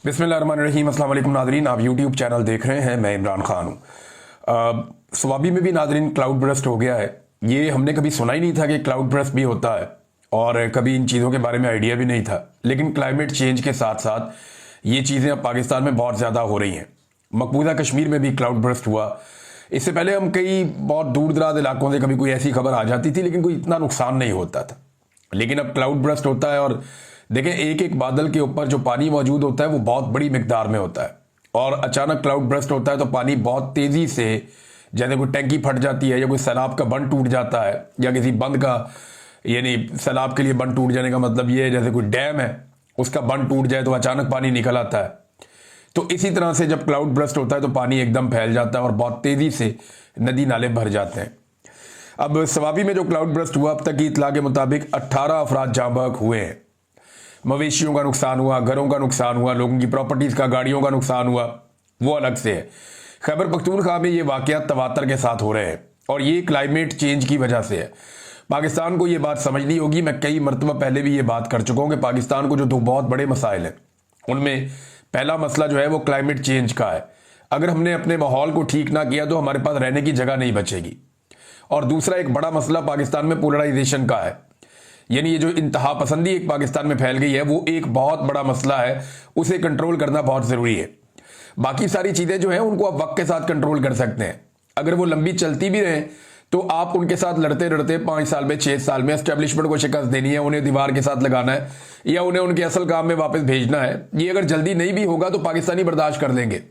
बिस्मिल्लाहिर्रहमानिर्रहीम। अस्सलाम वालेकुम नादरीन, आप यूट्यूब चैनल देख रहे हैं। मैं इमरान खान हूँ। स्वाबी में भी नादरीन क्लाउड बर्स्ट हो गया है। ये हमने कभी सुना ही नहीं था कि क्लाउड बर्स्ट भी होता है और कभी इन चीज़ों के बारे में आइडिया भी नहीं था। लेकिन क्लाइमेट चेंज के साथ साथ ये चीज़ें अब पाकिस्तान में बहुत ज़्यादा हो रही हैं। मकबूजा कश्मीर में भी क्लाउड बर्स्ट हुआ। इससे पहले हम कई बहुत दूर दराज इलाकों से कभी कोई ऐसी खबर आ जाती थी लेकिन कोई इतना नुकसान नहीं होता था। लेकिन अब क्लाउड बर्स्ट होता है और देखें, एक एक बादल के ऊपर जो पानी मौजूद होता है वो बहुत बड़ी मिकदार में होता है और अचानक क्लाउड बर्स्ट होता है तो पानी बहुत तेज़ी से, जैसे कोई टैंकी फट जाती है या कोई सैलाब का बंद टूट जाता है या किसी बंद का, यानी सैलाब के लिए बंद टूट जाने का मतलब ये है जैसे कोई डैम है उसका बंद टूट जाए तो अचानक पानी निकल आता है। तो इसी तरह से जब क्लाउड बर्स्ट होता है तो पानी एकदम फैल जाता है और बहुत तेज़ी से नदी नाले भर जाते हैं। अब स्वाबी में जो क्लाउड बर्स्ट हुआ, अब तक की इतला के मुताबिक 18 अफराद जाँ बहक हुए हैं। मवेशियों का नुकसान हुआ, घरों का नुकसान हुआ, लोगों की प्रॉपर्टीज़ का, गाड़ियों का नुकसान हुआ, वो अलग से है। खैबर पख्तूनख्वा में ये वाक़यात तवातर के साथ हो रहे हैं और ये क्लाइमेट चेंज की वजह से है। पाकिस्तान को ये बात समझनी होगी। मैं कई मरतबा पहले भी ये बात कर चुका हूँ कि पाकिस्तान को जो दो बहुत बड़े मसाइल हैं उनमें पहला मसला जो है वो क्लाइमेट चेंज का है। अगर हमने अपने माहौल को ठीक ना किया तो हमारे पास रहने की जगह नहीं बचेगी। और दूसरा एक बड़ा मसला पाकिस्तान में पोलराइजेशन का है, यानी ये जो इंतहा पसंदी एक पाकिस्तान में फैल गई है वो एक बहुत बड़ा मसला है। उसे कंट्रोल करना बहुत ज़रूरी है। बाकी सारी चीज़ें जो हैं उनको आप वक्त के साथ कंट्रोल कर सकते हैं। अगर वो लंबी चलती भी रहें तो आप उनके साथ लड़ते लड़ते 5 साल में 6 साल में एस्टेब्लिशमेंट को शिकस्त देनी है, उन्हें दीवार के साथ लगाना है या उन्हें उनके असल काम में वापस भेजना है। ये अगर जल्दी नहीं भी होगा तो पाकिस्तानी बर्दाश्त कर लेंगे।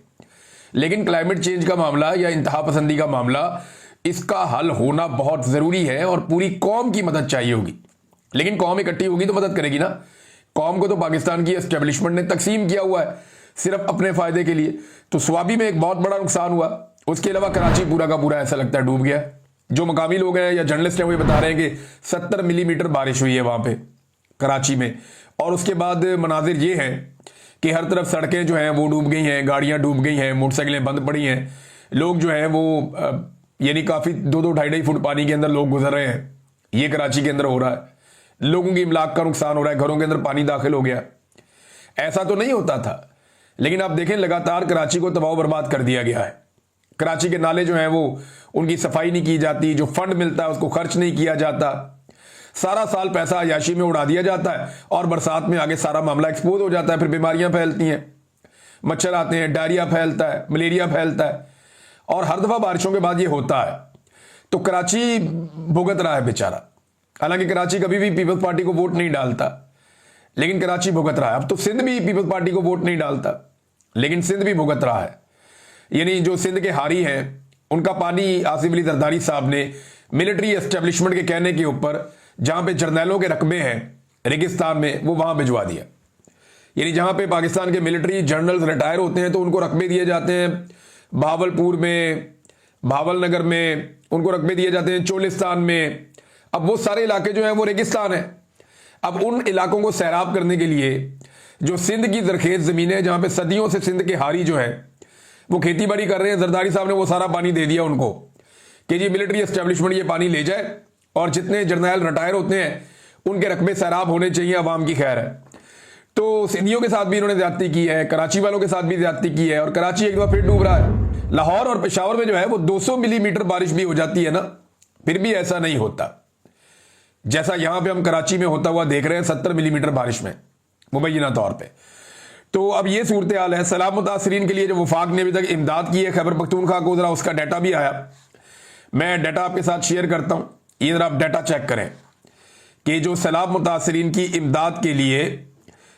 लेकिन क्लाइमेट चेंज का मामला या इंतहा पसंदी का मामला, इसका हल होना बहुत ज़रूरी है और पूरी कौम की मदद चाहिए होगी। लेकिन कौम इकट्ठी होगी तो मदद करेगी ना। कौम को तो पाकिस्तान की एस्टेब्लिशमेंट ने तकसीम किया हुआ है सिर्फ अपने फ़ायदे के लिए। तो स्वाबी में एक बहुत बड़ा नुकसान हुआ। उसके अलावा कराची पूरा का पूरा ऐसा लगता है डूब गया। जो मकामी लोग हैं या जर्नलिस्ट हैं वो बता रहे हैं कि 70 मिलीमीटर बारिश हुई है वहाँ पे कराची में। और उसके बाद मनाजिर ये हैं कि हर तरफ सड़कें जो हैं वो डूब गई हैं, गाड़ियाँ डूब गई हैं, मोटरसाइकिलें बंद पड़ी हैं। लोग जो हैं वो यानी काफ़ी 2-2, 2.5 फुट पानी के अंदर लोग गुजर रहे हैं। ये कराची के अंदर हो रहा है। लोगों की इमलाक का नुकसान हो रहा है, घरों के अंदर पानी दाखिल हो गया। ऐसा तो नहीं होता था लेकिन आप देखें लगातार कराची को तबाह बर्बाद कर दिया गया है। कराची के नाले जो हैं वो उनकी सफाई नहीं की जाती, जो फंड मिलता है उसको खर्च नहीं किया जाता। सारा साल पैसा अयाशी में उड़ा दिया जाता है और बरसात में आगे सारा मामला एक्सपोज हो जाता है। फिर बीमारियां फैलती हैं, मच्छर आते हैं, डायरिया फैलता है, मलेरिया फैलता है और हर दफ़ा बारिशों के बाद ये होता है। तो कराची भुगत रहा है बेचारा। हालांकि कराची कभी भी पीपल्स पार्टी को वोट नहीं डालता लेकिन कराची भुगत रहा है। अब तो सिंध भी पीपल्स पार्टी को वोट नहीं डालता लेकिन सिंध भी भुगत रहा है। यानी जो सिंध के हारी हैं उनका पानी आसिफ अली जरदारी साहब ने मिलिट्री एस्टेब्लिशमेंट के कहने के ऊपर, जहां पे जर्नैलों के रकबे हैं रेगिस्तान में, वो वहां भिजवा दिया। यानी जहां पे पाकिस्तान के मिलिट्री जनरल्स रिटायर होते हैं तो उनको रकबे दिए जाते हैं। भावलपुर में, भावलनगर में उनको रकबे दिए जाते हैं, चोलिस्तान में। अब वो सारे इलाके जो हैं वो रेगिस्तान है। अब उन इलाकों को सैराब करने के लिए जो सिंध की जरखेज ज़मीनें, जहां पे सदियों से सिंध के हारी जो है वो खेती बाड़ी कर रहे हैं, जरदारी साहब ने वो सारा पानी दे दिया उनको कि जी मिलिट्री एस्टेब्लिशमेंट ये पानी ले जाए और जितने जर्नैल रिटायर होते हैं उनके रकबे सैराब होने चाहिए, अवाम की खैर है। तो सिंधियों के साथ भी इन्होंने ज्यादती की है, कराची वालों के साथ भी ज्यादती की है और कराची एक बार फिर डूब रहा है। लाहौर और पेशावर में जो है वो 200 मिलीमीटर बारिश भी हो जाती है ना, फिर भी ऐसा नहीं होता जैसा यहां पे हम कराची में होता हुआ देख रहे हैं 70 मिलीमीटर बारिश में मुबैना तौर पे। तो अब ये सूरत हाल है। सैलाब मुतासरीन के लिए जो वफाक ने अभी तक इमदाद की है खैबर पख्तूनख्वा को, जरा उसका डाटा भी आया, मैं डाटा आपके साथ शेयर करता हूं। ये जरा आप डाटा चेक करें कि जो सैलाब मुतासरीन की इमदाद के लिए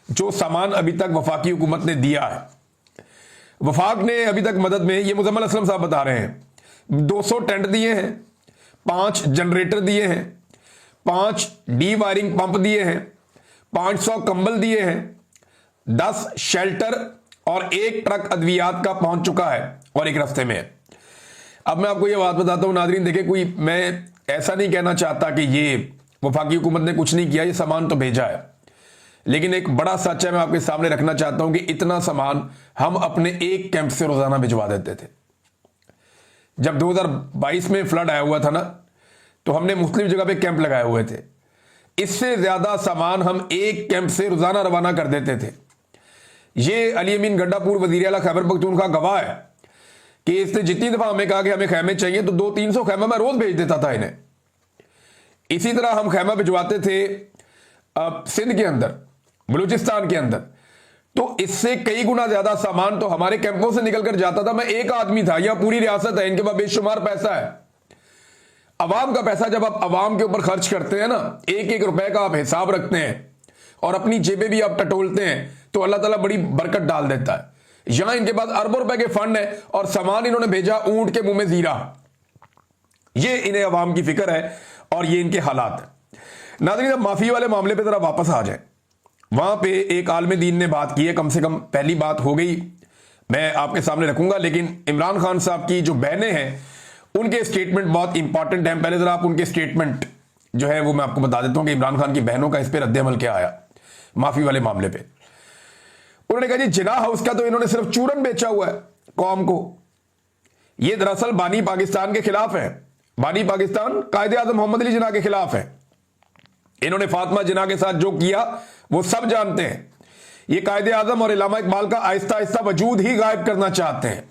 जो सामान अभी तक वफाकी हुकूमत ने दिया है, वफाक ने अभी तक मदद में, ये मुजम्मल असलम साहब बता रहे हैं, 200 टेंट दिए हैं, 5 जनरेटर दिए हैं, 5 डी वायरिंग पंप दिए हैं, 500 कंबल दिए हैं, 10 शेल्टर और 1 ट्रक अद्वियात का पहुंच चुका है और एक रास्ते में है। अब मैं आपको ये बात बताता हूं नाजरीन, देखिए कोई, मैं ऐसा नहीं कहना चाहता कि ये वफाकी हुकूमत ने कुछ नहीं किया, ये सामान तो भेजा है, लेकिन एक बड़ा सच है मैं आपके सामने रखना चाहता हूं कि इतना सामान हम अपने एक कैंप से रोजाना भिजवा देते थे। जब 2022 में फ्लड आया हुआ था ना, तो हमने मुख्तलिफ जगह पे कैंप लगाए हुए थे। इससे ज्यादा सामान हम एक कैंप से रोजाना रवाना कर देते थे। ये अली अमीन गड्ढापुर वजीर आला खैबर पख्तूनख्वा गवाह है कि इसने जितनी दफा हमें कहा कि हमें खैमे चाहिए तो 200-300 खैमा मैं रोज भेज देता था इन्हें। इसी तरह हम खैमा भिजवाते थे सिंध के अंदर, बलूचिस्तान के अंदर, तो इससे कई गुना ज्यादा सामान तो हमारे कैंपों से निकल कर जाता था। मैं एक आदमी था, यह पूरी रियासत है, इनके पास बेशुमार पैसा है। अवाम का पैसा जब आप अवाम के ऊपर खर्च करते हैं ना, एक एक रुपए का आप हिसाब रखते हैं और अपनी जेबें भी आप टटोलते हैं, तो अल्लाह ताला बड़ी बरकत डाल देता है। यहां इनके पास अरबों रुपए के फंड है और सामान इन्होंने भेजा ऊंट के मुंह में जीरा। ये इन्हें अवाम की फिक्र है और ये इनके हालात है। नाज़रीन, अब माफी वाले मामले पे जरा वापस आ जाए। वहां पे एक आलिम दीन ने बात की है, कम से कम पहली बात हो गई, मैं आपके सामने रखूंगा, लेकिन इमरान खान साहब की जो बहनें हैं उनके स्टेटमेंट बहुत इंपॉर्टेंट हैं। पहले जरा आप उनके स्टेटमेंट जो है वो मैं आपको बता देता हूं कि इमरान खान की बहनों का इस पर रद्द अमल क्या आया माफी वाले मामले पे। उन्होंने कहा जी, जिना हाउस का तो इन्होंने सिर्फ चूरन बेचा हुआ है कौम को। ये दरअसल बानी पाकिस्तान के खिलाफ है। बानी पाकिस्तान कायदे आजम मोहम्मद अली जिना के खिलाफ है। इन्होंने फातिमा जिना के साथ जो किया वो सब जानते हैं। ये कायदे आजम और इल्लामा इकबाल का आहिस्ता आहिस्ता वजूद ही गायब करना चाहते हैं।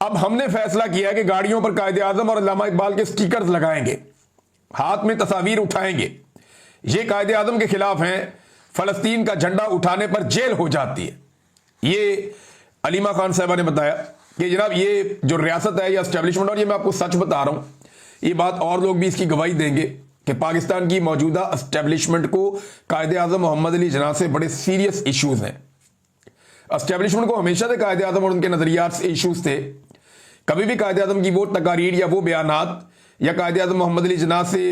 अब हमने फैसला किया कि गाड़ियों पर कायदे आजम और इल्लामा इकबाल के स्टिकर्स लगाएंगे, हाथ में तस्वीर उठाएंगे। ये कायदे आजम के खिलाफ हैं, फलस्तीन का झंडा उठाने पर जेल हो जाती है। ये अलीमा खान साहबा ने बताया कि जनाब ये जो रियासत है या एस्टेब्लिशमेंट, और ये मैं आपको सच बता रहा हूं, ये बात और लोग भी इसकी गवाही देंगे कि पाकिस्तान की मौजूदा एस्टेब्लिशमेंट को कायदे आजम मोहम्मद अली जिन्ना से बड़े सीरियस इश्यूज हैं। एस्टेब्लिशमेंट को हमेशा से कायदे आजम और उनके नजरियात से इश्यूज थे। कभी भी कायदे आजम की वो तकारीर या वो बयानात या कायदे आजम मोहम्मद अली जिन्ना से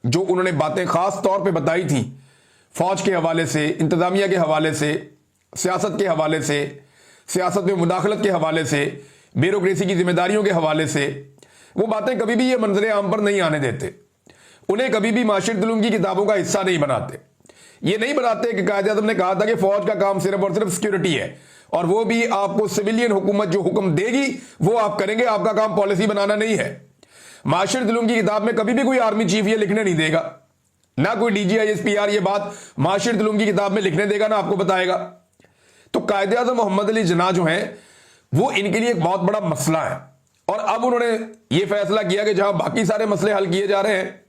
जो उन्होंने बातें खास तौर पर बताई थी, फौज के हवाले से, इंतजामिया के हवाले से, सियासत के हवाले से, सियासत में मुदाखलत के हवाले से, ब्यूरोक्रेसी की जिम्मेदारियों के हवाले से, वो बातें कभी भी ये मंजर आम पर नहीं आने देते। उन्हें कभी भी माशिर दुलूम की किताबों का हिस्सा नहीं बनाते। ये नहीं बनाते कि कायदे आजम ने कहा था कि फौज का काम सिर्फ और सिर्फ सिक्योरिटी है और वो भी आपको सिविलियन हुकूमत जो हुक्म देगी वो आप करेंगे, आपका काम पॉलिसी बनाना नहीं है। माशिर दुलूम की किताब में कभी भी कोई आर्मी चीफ ये लिखने नहीं देगा, ना कोई DGISPR ये बात माशिर दुलूम की किताब में लिखने देगा, ना आपको बताएगा। तो कायदे आजम मोहम्मद अली जिन्ना जो है वो इनके लिए एक बहुत बड़ा मसला है। और अब उन्होंने ये फैसला किया कि जहां बाकी सारे मसले हल किए जा रहे हैं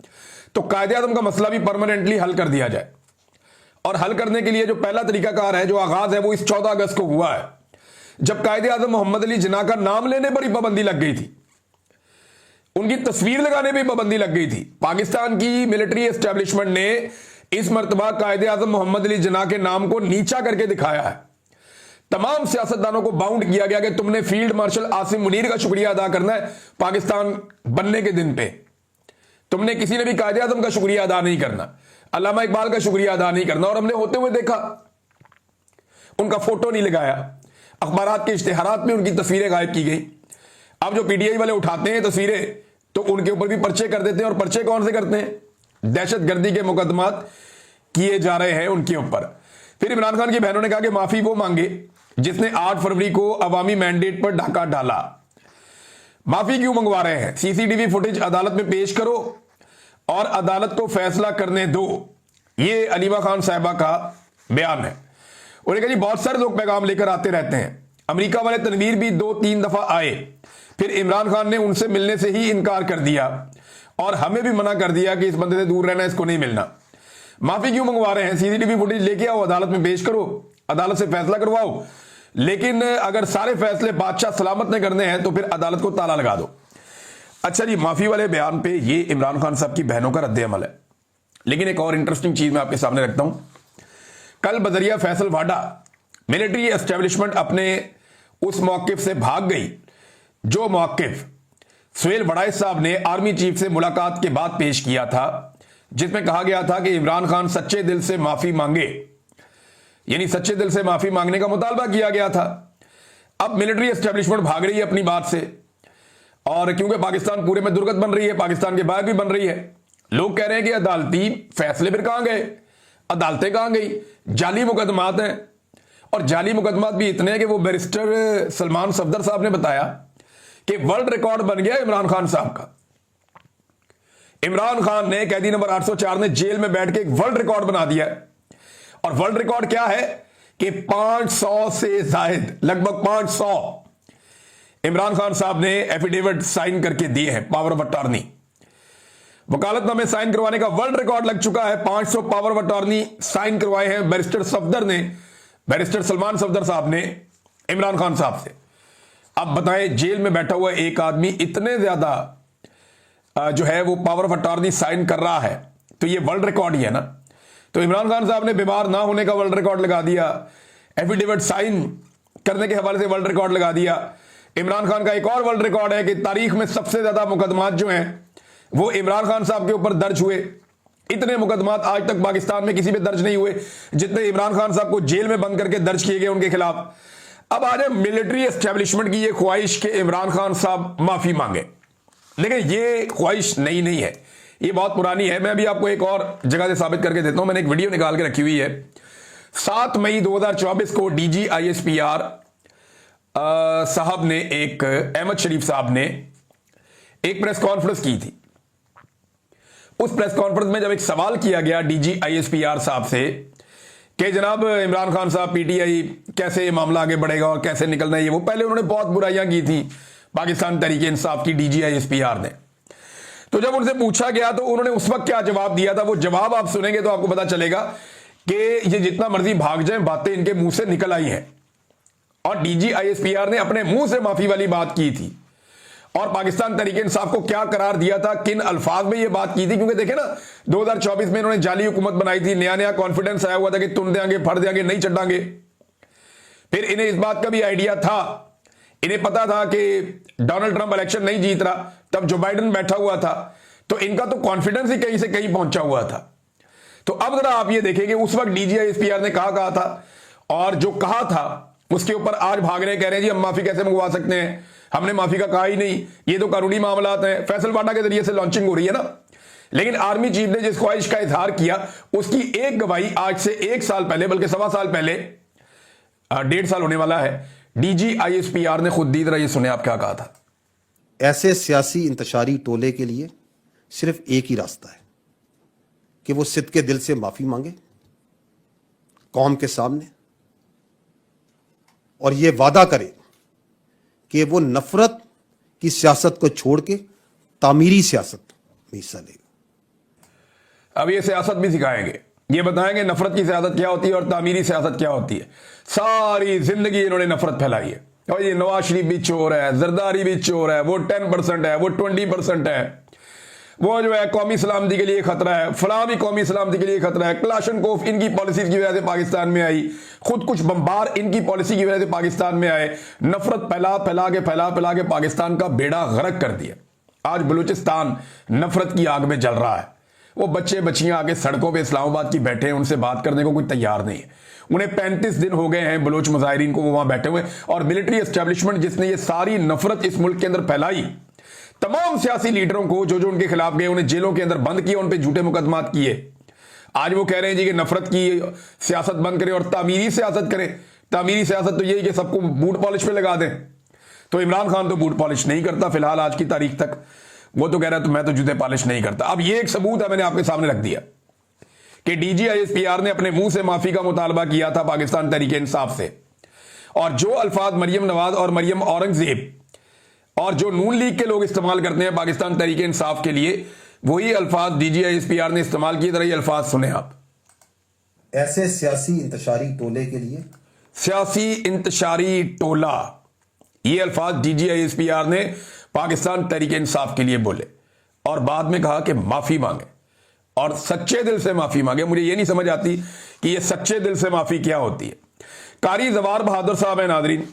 तो कायदे आजम का मसला भी परमानेंटली हल कर दिया जाए। और हल करने के लिए जो पहला तरीकाकार है, जो आगाज है, वो इस 14 अगस्त को हुआ है, जब कायदे आजम मोहम्मद अली जिन्ना का नाम लेने पर ही पाबंदी लग गई थी, उनकी तस्वीर लगाने पर पाबंदी लग गई थी। पाकिस्तान की मिलिट्री एस्टेब्लिशमेंट ने इस मर्तबा कायदे आजम मोहम्मद अली जिन्ना के नाम को नीचा करके दिखाया है। तमाम सियासतदानों को बाउंड किया गया कि तुमने फील्ड मार्शल आसिम मुनीर का शुक्रिया अदा करना है पाकिस्तान बनने के दिन पे, तुमने किसी ने भी कायदे आजम का शुक्रिया अदा नहीं करना, अल्लामा इकबाल का शुक्रिया अदा नहीं करना। और हमने होते हुए देखा, उनका फोटो नहीं लगाया, अखबारात के इश्तिहारात में उनकी तस्वीरें गायब की गई। अब जो PTI वाले उठाते हैं तस्वीरें तो उनके ऊपर भी पर्चे कर देते हैं। और पर्चे कौन से करते हैं? दहशतगर्दी के मुकदमात किए जा रहे हैं उनके ऊपर। फिर इमरान खान की बहनों ने कहा कि माफी वो मांगे जिसने 8 फरवरी को अवामी मैंडेट पर डाका डाला। माफी क्यों मंगवा रहे हैं? CCTV फुटेज अदालत में पेश करो और अदालत को फैसला करने दो। ये अलीमा खान साहिबा का बयान है। उन्होंने कहा जी बहुत सारे लोग पैगाम लेकर आते रहते हैं। अमेरिका वाले तनवीर भी 2-3 दफा आए, फिर इमरान खान ने उनसे मिलने से ही इनकार कर दिया और हमें भी मना कर दिया कि इस बंदे से दूर रहना, इसको नहीं मिलना। माफी क्यों मंगवा रहे हैं? CCTV फुटेज लेके आओ, अदालत में पेश करो, अदालत से फैसला करवाओ। लेकिन अगर सारे फैसले बादशाह सलामत ने करने हैं तो फिर अदालत को ताला लगा दो। अच्छा जी, माफी वाले बयान पे ये इमरान खान साहब की बहनों का रद्द अमल है। लेकिन एक और इंटरेस्टिंग चीज मैं आपके सामने रखता हूं। कल बजरिया फैसल वाडा मिलिट्री एस्टेब्लिशमेंट अपने उस मौकिफ से भाग गई जो मौकिफ सुहेल वड़ाई साहब ने आर्मी चीफ से मुलाकात के बाद पेश किया था, जिसमें कहा गया था कि इमरान खान सच्चे दिल से माफी मांगे, यानी सच्चे दिल से माफी मांगने का मुतालबा किया गया था। अब मिलिट्री एस्टेब्लिशमेंट भाग रही है अपनी बात से, और क्योंकि पाकिस्तान पूरे में दुर्गत बन रही है, पाकिस्तान के बाहर भी बन रही है। लोग कह रहे हैं कि अदालती फैसले फिर कहां गए, अदालतें कहां गई, जाली मुकदमात हैं। और जाली मुकदमात भी इतने हैं कि वो बैरिस्टर सलमान सफदर साहब ने बताया कि वर्ल्ड रिकॉर्ड बन गया इमरान खान साहब का। इमरान खान ने कैदी नंबर 804 ने जेल में बैठ के एक वर्ल्ड रिकॉर्ड बना दिया है। और वर्ल्ड रिकॉर्ड क्या है कि 500 से जायद, लगभग 500 इमरान खान साहब ने एफिडेविट साइन करके दिए हैं, पावर ऑफ अटॉर्नी। वकालतनामे साइन करवाने का वर्ल्ड रिकॉर्ड लग चुका है। 500 पावर ऑफ अटॉर्नी साइन करवाए हैं बैरिस्टर सफदर ने, बैरिस्टर सलमान सफदर साहब ने इमरान खान साहब से। अब बताएं, जेल में बैठा हुआ एक आदमी इतने ज्यादा जो है वो पावर ऑफ अटॉर्नी साइन कर रहा है, तो ये वर्ल्ड रिकॉर्ड ही है ना। तो इमरान खान साहब ने बीमार ना होने का वर्ल्ड रिकॉर्ड लगा दिया, एफिडेविट साइन करने के हवाले से वर्ल्ड रिकॉर्ड लगा दिया। इमरान खान का एक और वर्ल्ड रिकॉर्ड है कि तारीख में सबसे ज्यादा मुकदमात जो हैं वो इमरान खान साहब के ऊपर दर्ज हुए। इतने मुकदमात आज तक पाकिस्तान में किसी पे दर्ज नहीं हुए जितने इमरान खान साहब को जेल में बंद करके दर्ज किए गए उनके खिलाफ। अब आज मिलिट्री एस्टेब्लिशमेंट की ये ख्वाहिश कि इमरान खान साहब माफी मांगे, लेकिन ये ख्वाहिश नई नहीं है, ये बहुत पुरानी है। मैं अभी आपको एक और जगह से साबित करके देता हूं। मैंने एक वीडियो निकाल के रखी हुई है। 7 मई 2024 को डीजी आईएसपीआर साहब ने, एक अहमद शरीफ साहब ने एक प्रेस कॉन्फ्रेंस की थी। उस प्रेस कॉन्फ्रेंस में जब एक सवाल किया गया डीजी आईएसपीआर साहब से कि जनाब इमरान खान साहब पीटीआई कैसे मामला आगे बढ़ेगा और कैसे निकलना है, ये वो पहले उन्होंने बहुत बुराइयां की थी पाकिस्तान तहरीक इंसाफ की डीजी आईएसपीआर ने। तो जब उनसे पूछा गया तो उन्होंने उस वक्त क्या जवाब दिया था, वो जवाब आप सुनेंगे तो आपको पता चलेगा कि ये जितना मर्जी भाग जाए बातें इनके मुंह से निकल आई हैं। और डीजी आईएसपीआर ने अपने मुंह से माफी वाली बात की थी और पाकिस्तान तहरीक इंसाफ को क्या करार दिया था, किन अल्फाज में ये बात की थी। क्योंकि देखे ना 2024 में इन्होंने जाली हुकूमत बनाई थी, नया नया कॉन्फिडेंस आया हुआ था कि तुम देंगे, फड़ देंगे, नहीं चढ़ांगे। फिर इन्हें इस बात का भी आइडिया था, इन्हें पता था कि डोनाल्ड ट्रंप इलेक्शन नहीं जीत रहा, तब जो बाइडेन बैठा हुआ था, तो इनका तो कॉन्फिडेंस ही कहीं से कहीं पहुंचा हुआ था। तो अब जरा आप ये देखेंगे उस वक्त डीजीआईएसपीआर ने कहा था और जो कहा था उसके ऊपर आज भाग रहे, कह रहे हैं जी हम माफी कैसे मंगवा सकते हैं, हमने माफी का कहा ही नहीं, ये तो कानूनी मामलात हैं। फैसल वाडा के जरिए से लॉन्चिंग हो रही है ना। लेकिन आर्मी चीफ ने जिस ख्वाहिश का इजहार किया उसकी एक गवाही आज से 1 साल पहले, बल्कि 1.25 साल पहले, 1.5 साल होने वाला है, डीजी आईएसपीआर ने खुद दी। जरा ये सुने आप क्या कहा था। ऐसे सियासी इंतशारी टोले के लिए सिर्फ एक ही रास्ता है कि वो सिद्ध के दिल से माफी मांगे कौम के सामने और ये वादा करे कि वो नफरत की सियासत को छोड़ के तामीरी सियासत में हिस्सा लेगा। अब ये सियासत भी सिखाएंगे, ये बताएंगे नफरत की सियासत क्या होती है और तामीरी सियासत क्या होती है। सारी जिंदगी इन्होंने नफरत फैलाई है और ये नवाज शरीफ भी चोर है, जरदारी भी चोर है, वो 10% है, वो 20% है, वो जो है कौमी सलामती के लिए खतरा है, फलां भी कौमी सलामती के लिए खतरा है, क्लाशनकोफ इनकी पॉलिसी की वजह से पाकिस्तान में आई, खुद कुछ बम्बार इनकी पॉलिसी की वजह से पाकिस्तान में आए, नफरत फैला के पाकिस्तान का बेड़ा गर्क कर दिया। आज बलूचिस्तान नफरत की आग में जल रहा है। वो बच्चे बच्चियां आगे सड़कों पर इस्लामाबाद की बैठे हैं, उनसे बात करने को कोई तैयार नहीं है। उन्हें 35 दिन हो गए हैं बलूच मुजाहिरीन को, वो वहां बैठे हुए। और मिलिट्री एस्टेब्लिशमेंट जिसने ये सारी नफरत इस मुल्क के अंदर फैलाई, तमाम सियासी लीडरों को जो जो उनके खिलाफ गए उन्हें जेलों के अंदर बंद किया, उन पे झूठे मुकदमात किए। आज वो कह रहे हैं जी कि नफरत की सियासत बंद करें और तामीरी सियासत करें। तामीरी सियासत तो यही कि सबको बूट पॉलिश पे लगा दें। तो इमरान खान तो बूट पॉलिश नहीं करता फिलहाल आज की तारीख तक, वो तो कह रहा है तो मैं तो जूते पॉलिश नहीं करता। अब ये एक सबूत है, मैंने आपके सामने रख दिया कि डीजीआईएसपीआर ने अपने मुंह से माफी का मुतालबा किया था पाकिस्तान तहरीक इंसाफ से। और जो अल्फाज मरियम नवाज और मरियम औरंगजेब और जो नून लीग के लोग इस्तेमाल करते हैं पाकिस्तान तहरीक इंसाफ के लिए, वही अल्फाज डीजीआईएसपीआर ने इस्तेमाल किए। जरा ये अल्फाज सुने आप। ऐसे सियासी इंतशारी टोले के लिए, सियासी इंतशारी टोला, ये अल्फाज डीजीआईएसपीआर ने पाकिस्तान तहरीक इंसाफ के लिए बोले और बाद में कहा कि माफी मांगे और सच्चे दिल से माफी मांगे। मुझे ये नहीं समझ आती कि ये सच्चे दिल से माफी क्या होती है। कारी जवार बहादुर साहब है नादरीन,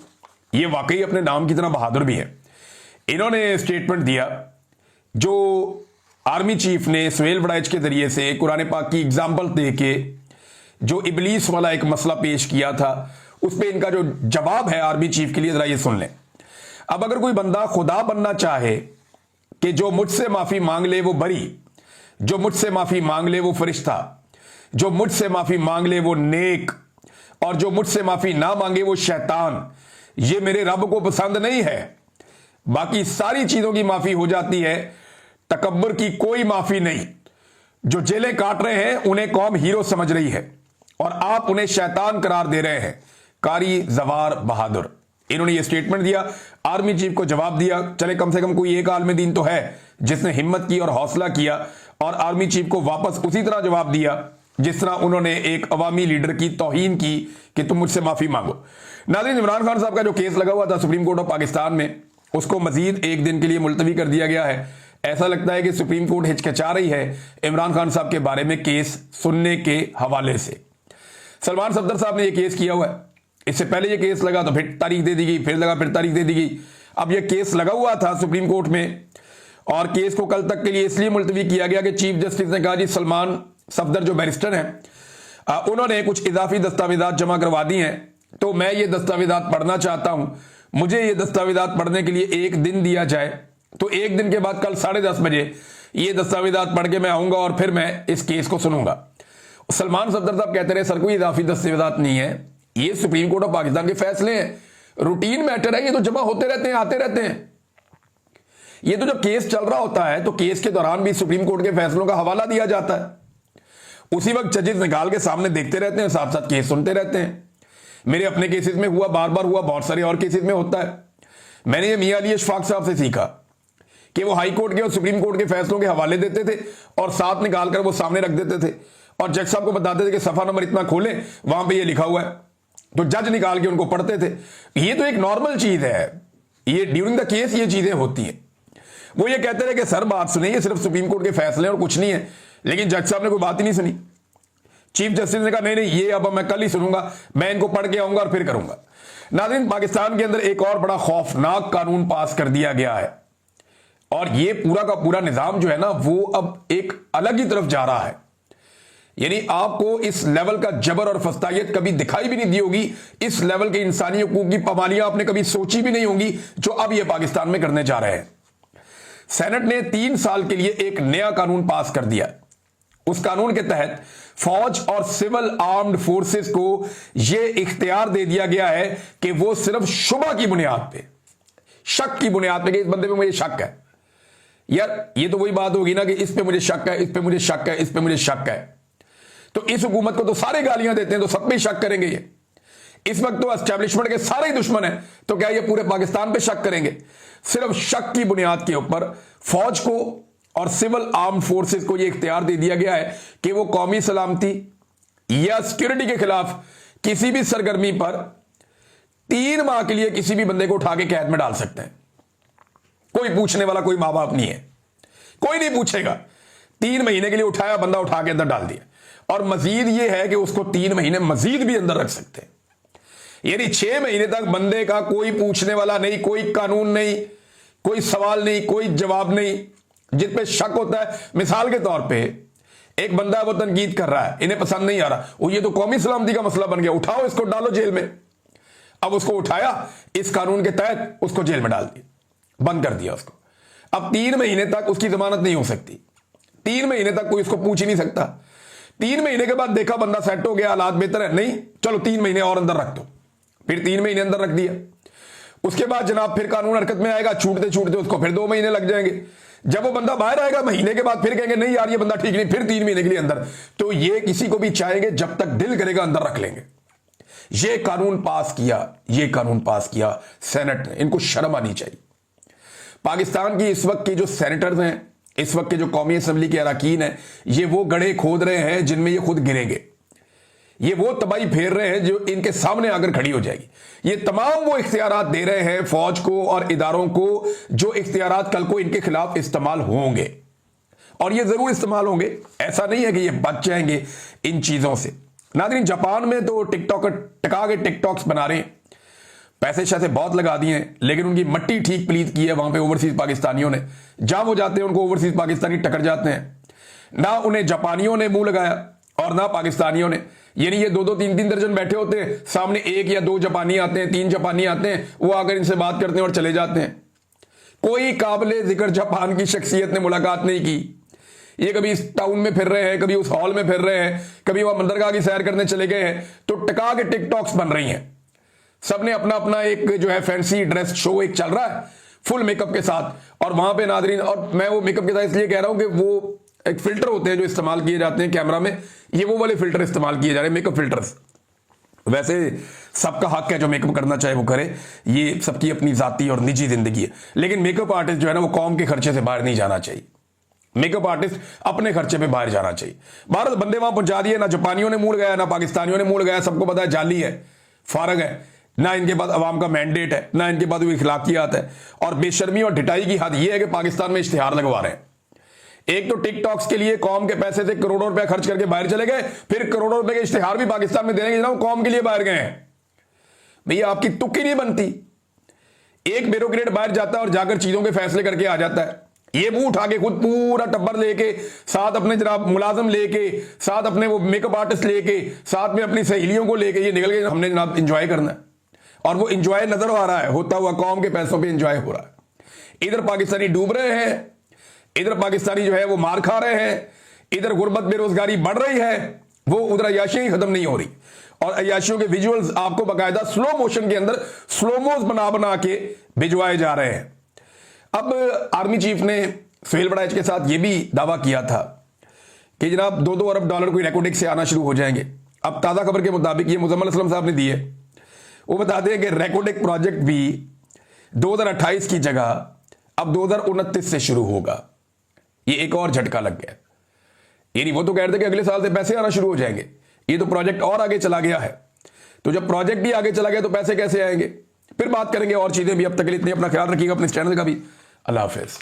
ये वाकई अपने नाम की तरह बहादुर भी है। इन्होंने स्टेटमेंट दिया जो आर्मी चीफ ने सुहेल वड़ाइच के जरिए से कुरान पाक की एग्जाम्पल दे के जो इबलीस वाला एक मसला पेश किया था, उस पर इनका जो जवाब है आर्मी चीफ के लिए, जरा ये सुन लें। अब अगर कोई बंदा खुदा बनना चाहे कि जो मुझसे माफी मांग ले वो बरी, जो मुझसे माफी मांग ले वो फरिश्ता, जो मुझसे माफी मांग ले वो नेक, और जो मुझसे माफी ना मांगे वो शैतान, ये मेरे रब को पसंद नहीं है। बाकी सारी चीजों की माफी हो जाती है, तकब्बुर की कोई माफी नहीं। जो जेलें काट रहे हैं उन्हें कौम हीरो समझ रही है और आप उन्हें शैतान करार दे रहे हैं। कारी जवार बहादुर, इन्होंने ये स्टेटमेंट दिया, आर्मी चीफ को जवाब दिया। चले कम से कम कोई एक आलम दीन तो है जिसने हिम्मत की और हौसला किया और आर्मी चीफ को वापस उसी तरह जवाब दिया जिस तरह उन्होंने एक अवामी लीडर की तौहीन की कि तुम मुझसे माफी मांगो। नाज़रीन, इमरान खान साहब का जो केस लगा हुआ था सुप्रीम कोर्ट ऑफ पाकिस्तान में, उसको मजीद एक दिन के लिए मुलतवी कर दिया गया है। ऐसा लगता है कि सुप्रीम कोर्ट हिचकिचा रही है इमरान खान साहब के बारे में केस सुनने के हवाले से। सलमान सफदर साहब ने यह केस किया हुआ है, इससे पहले यह केस लगा तो फिर तारीख दे दी गई, फिर लगा फिर तारीख दे दी गई। अब यह केस लगा हुआ था सुप्रीम कोर्ट में और केस को कल तक के लिए इसलिए मुलतवी किया गया कि चीफ जस्टिस ने कहा जी सलमान सफदर जो बैरिस्टर हैं उन्होंने कुछ इजाफी दस्तावेजात जमा करवा दी हैं, तो मैं ये दस्तावेजात पढ़ना चाहता हूं, मुझे ये दस्तावेजात पढ़ने के लिए एक दिन दिया जाए। तो एक दिन के बाद कल 10:30 बजे ये दस्तावेजात पढ़ के मैं आऊंगा और फिर मैं इस केस को सुनूंगा। सलमान सफदर साहब कहते रहे सर कोई इजाफी दस्तावेजात नहीं है, ये सुप्रीम कोर्ट ऑफ पाकिस्तान के फैसले हैं, रूटीन मैटर है, ये तो जमा होते रहते हैं, आते रहते हैं। ये तो जब केस चल रहा होता है तो केस के दौरान भी सुप्रीम कोर्ट के फैसलों का हवाला दिया जाता है, उसी वक्त जजेस निकाल के सामने देखते रहते हैं, साथ साथ केस सुनते रहते हैं। मेरे अपने केसेस में हुआ, बार बार हुआ, बहुत सारे और केसेस में होता है। मैंने ये मियां अली अशफाक साहब से सीखा कि वो हाई कोर्ट के और सुप्रीम कोर्ट के फैसलों के हवाले देते थे और साथ निकालकर वो सामने रख देते थे और जज साहब को बताते थे कि सफा नंबर इतना खोलें, वहां पे ये लिखा हुआ है, तो जज निकाल के उनको पढ़ते थे। ये तो एक नॉर्मल चीज है, ये ड्यूरिंग द केस ये चीजें होती हैं। वो ये कहते रहे कि सर बात सुनिए, सिर्फ सुप्रीम कोर्ट के फैसले और कुछ नहीं है, लेकिन जज साहब ने कोई बात ही नहीं सुनी। चीफ जस्टिस ने कहा नहीं नहीं ये अब मैं कल ही सुनूंगा, मैं इनको पढ़ के आऊंगा और फिर करूंगा। नाज़रीन, पाकिस्तान के अंदर एक और बड़ा खौफनाक कानून पास कर दिया गया है और ये पूरा का पूरा निजाम जो है ना वो अब एक अलग ही तरफ जा रहा है। यानी आपको इस लेवल का जबर और फस्तायत कभी दिखाई भी नहीं दी होगी, इस लेवल के इंसानी हकूक की पाबंदियां आपने कभी सोची भी नहीं होंगी जो अब ये पाकिस्तान में करने जा रहे हैं। सेनेट ने 3 साल के लिए एक नया कानून पास कर दिया। उस कानून के तहत फौज और सिविल आर्म्ड फोर्सेस को यह इख्तियार दे दिया गया है कि वो सिर्फ शुबा की बुनियाद पे, शक की बुनियाद पे कि इस बंदे पे मुझे शक है, यार ये तो वही बात होगी ना कि इस पे मुझे शक है, इस पे मुझे शक है, इस पे मुझे शक है। तो इस हुकूमत को तो सारे गालियां देते हैं, तो सब पे शक करेंगे ये। इस वक्त तो एस्टेब्लिशमेंट के सारे ही दुश्मन हैं, तो क्या ये पूरे पाकिस्तान पे शक करेंगे? सिर्फ शक की बुनियाद के ऊपर फौज को और सिविल आर्म फोर्सेस को यह इख्तियार दे दिया गया है कि वो कौमी सलामती या सिक्योरिटी के खिलाफ किसी भी सरगर्मी पर 3 माह के लिए किसी भी बंदे को उठा के कैद में डाल सकते हैं। कोई पूछने वाला कोई मां बाप नहीं है, कोई नहीं पूछेगा। 3 महीने के लिए उठाया, बंदा उठा के अंदर डाल दिया और मजीद यह है कि उसको 3 महीने मजीद भी अंदर रख सकते हैं। यानी 6 महीने तक बंदे का कोई पूछने वाला नहीं, कोई कानून नहीं, कोई सवाल नहीं, कोई जवाब नहीं। जिस पे शक होता है, मिसाल के तौर पे एक बंदा है वो तनकीद कर रहा है, इन्हें पसंद नहीं आ रहा, वो ये तो कौमी सलामती का मसला बन गया, उठाओ इसको डालो जेल में। अब उसको उठाया, इस कानून के तहत उसको जेल में डाल दिया, बंद कर दिया उसको। अब 3 महीने तक उसकी जमानत नहीं हो सकती, 3 महीने तक कोई उसको पूछ ही नहीं सकता। 3 महीने के बाद देखा बंदा सेट हो गया, हालात बेहतर है, नहीं चलो 3 महीने और अंदर रख दो, फिर 3 महीने अंदर रख दिया। उसके बाद जनाब फिर कानून हरकत में आएगा, छूटते छूटते उसको फिर 2 महीने लग जाएंगे। जब वो बंदा बाहर आएगा महीने के बाद फिर कहेंगे नहीं यार ये बंदा ठीक नहीं, फिर 3 महीने के लिए अंदर। तो ये किसी को भी चाहेंगे जब तक दिल करेगा अंदर रख लेंगे। ये कानून पास किया, ये कानून पास किया सेनेट ने, इनको शर्म आनी चाहिए। पाकिस्तान की इस वक्त के जो सेनेटर्स हैं, इस वक्त के जो कौमी असम्बली के अरकान हैं, ये वो गड्ढे खोद रहे हैं जिनमें ये खुद गिरेंगे। ये वो तबाही फेर रहे हैं जो इनके सामने आकर खड़ी हो जाएगी। ये तमाम वो इख्तियारात दे रहे हैं फौज को और इदारों को जो इख्तियारात कल को इनके खिलाफ इस्तेमाल होंगे, और ये जरूर इस्तेमाल होंगे। ऐसा नहीं है कि ये बच जाएंगे इन चीजों से। नाज़रीन, जापान में तो टिकटॉक टका के टिकटॉक्स बना रहे हैं, पैसे शैसे बहुत लगा दिए हैं, लेकिन उनकी मट्टी ठीक प्लीत की है वहां पे ओवरसीज पाकिस्तानियों ने। जहां वो जाते हैं उनको ओवरसीज पाकिस्तानी टकर जाते हैं। ना उन्हें जापानियों ने मुंह लगाया और ना पाकिस्तानियों ने। यानी ये 2-2, 3-3 दर्जन बैठे होते हैं, सामने 1 या 2 जापानी आते हैं, 3 जापानी आते हैं, वो आकर इनसे बात करते हैं और चले जाते हैं। कोई काबिले जिक्र जापान की शख्सियत ने मुलाकात नहीं की। ये कभी इस टाउन में फिर रहे हैं, कभी उस हॉल में फिर रहे हैं, कभी वहां बंदरगाह की सैर करने चले गए हैं, तो टका के टिकटॉक्स बन रही हैं। सबने अपना अपना एक जो है फैंसी ड्रेस शो एक चल रहा है फुल मेकअप के साथ, और वहां पे नाज़रीन, और मैं वो मेकअप के साथ इसलिए कह रहा हूं कि वो एक फिल्टर होते हैं जो इस्तेमाल किए जाते हैं कैमरा में, ये वो वाले फिल्टर इस्तेमाल किए जा रहे हैं, मेकअप फिल्टर्स। वैसे सबका हक है जो मेकअप करना चाहे वो करे, ये सबकी अपनी जाती और निजी जिंदगी है, लेकिन मेकअप आर्टिस्ट जो है ना वो कौम के खर्चे से बाहर नहीं जाना चाहिए। मेकअप आर्टिस्ट अपने खर्चे पे बाहर जाना चाहिए। भारत बंदे वहां पहुंचा दिए, ना जापानियों ने मूड गया, ना पाकिस्तानियों ने मूड गया, सबको पता है जाली है, फारग है, ना इनके पास अवाम का मैंडेट है, ना इनके पास इखलाकियात है। और बेशर्मी और ढिटाई की हद यह है कि पाकिस्तान में इश्तिहार लगवा रहे हैं। एक तो टिकटॉक्स के लिए कौम के पैसे से करोड़ों रुपए खर्च करके बाहर चले गए, फिर करोड़ों रुपए के इश्तिहार भी पाकिस्तान में देने के जनाब कौम के लिए बाहर गए हैं। भैया आपकी तुक्की नहीं बनती। एक ब्यूरोक्रेट बाहर जाता है और जाकर चीजों के फैसले करके आ जाता है, ये मुंह उठा के खुद पूरा टब्बर लेके, साथ अपने जनाब मुलाजिम लेके, साथ अपने वो मेकअप आर्टिस्ट लेके, साथ में अपनी सहेलियों को लेके ये निकल गए, हमने जनाब इंजॉय करना है। और वो इंजॉय नजर आ रहा है होता हुआ, कौम के पैसों पे इंजॉय हो रहा है। इधर पाकिस्तानी डूब रहे हैं, इधर पाकिस्तानी जो है वो मार खा रहे हैं, इधर गुर्बत बेरोजगारी बढ़ रही है, वो उधर अय्याशियां ही खत्म नहीं हो रही। और अय्याशियों के विजुअल्स आपको बाकायदा स्लो मोशन के अंदर स्लोमोस बना बना के भिजवाए जा रहे हैं। अब आर्मी चीफ ने सुहेल बड़ाइच के साथ यह भी दावा किया था कि जनाब 2-2 अरब डॉलर कोई रेकोडिक से आना शुरू हो जाएंगे। अब ताजा खबर के मुताबिक ये मुजम्मल असलम साहब ने दी है, वो बताते हैं कि रेकोडिक प्रोजेक्ट भी 2028 की जगह अब 2029 से शुरू होगा। ये एक और झटका लग गया। यानी वो तो कह रहे थे कि अगले साल से पैसे आना शुरू हो जाएंगे, ये तो प्रोजेक्ट और आगे चला गया है। तो जब प्रोजेक्ट ही आगे चला गया तो पैसे कैसे आएंगे? फिर बात करेंगे और चीजें भी। अब तक के लिए इतनी अपना ख्याल रखिएगा, अपने चैनल का भी। अल्लाह हाफिज।